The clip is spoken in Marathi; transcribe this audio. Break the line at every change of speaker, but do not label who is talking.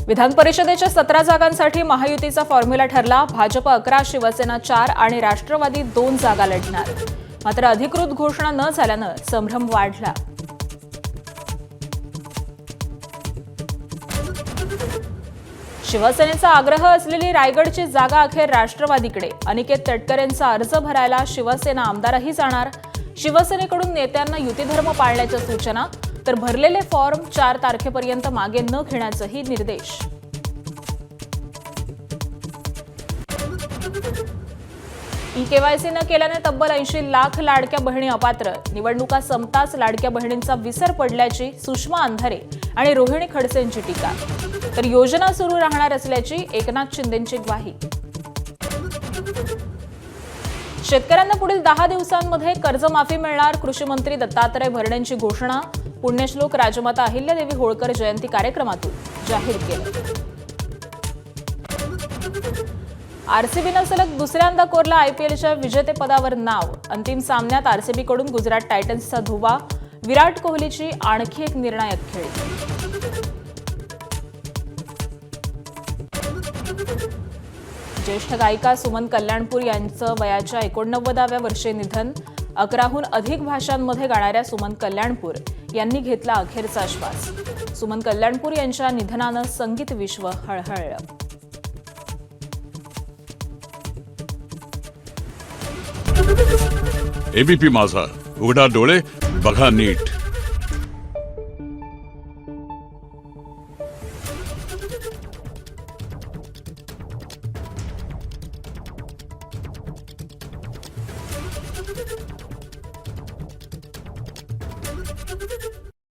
विधान परिषदेच्या 17 जागांसाठी महायुतीचा फॉर्म्युला ठरला। भाजप 11, शिवसेना 4 आणि राष्ट्रवादी 2 जागा लढणार। मात्र अधिकृत घोषणा न झाल्यानं संभ्रम वाढला। शिवसेनेचा आग्रह असलेली रायगडची जागा अखेर राष्ट्रवादीकडे। अनिकेत तटकरेंचा अर्ज भरायला शिवसेना आमदारही जाणार। शिवसेनेकडून नेत्यांना युतीधर्म पाळण्याच्या सूचना, तर भरलेले फॉर्म 4 तारखेपर्यंत मागे न घेण्याचेही निर्देश। ई-केवायसी न केल्याने तब्बल 80 लाख लाडक्या बहिणी अपात्र। निवडणुका संपताच लाडक्या बहिणींचा विसर पडल्याची सुषमा अंधारे आणि रोहिणी खडसेंची टीका। तर योजना सुरू राहणार असल्याची एकनाथ शिंदेंची ग्वाही। शेतकऱ्यांना पुढील 10 दिवसांमध्ये कर्जमाफी मिळणार। कृषी मंत्री दत्तात्रय भरणेंची घोषणा। पुण्यश्लोक राजमाता अहिल्यादेवी होळकर जयंती कार्यक्रमातून जाहीर केलं। आरसीबीनं सलग दुसऱ्यांदा कोरला आयपीएलच्या विजेतेपदावर नाव। अंतिम सामन्यात आरसीबीकडून गुजरात टायटन्सचा धुव्वा। विराट कोहलीची आणखी एक निर्णायक खेळी। ज्येष्ठ गायिका सुमन कल्याणपूर यांचं वयाच्या 89व्या वर्षी निधन। 11हून अधिक भाषांमध्ये गाणाऱ्या सुमन कल्याणपूर यांनी घेतला अखेरचा श्वास। सुमन कल्याणपूर यांच्या निधनानं संगीत विश्व हळहळलं।
एबीपी माझा, उघडा डोळे बघा नीट।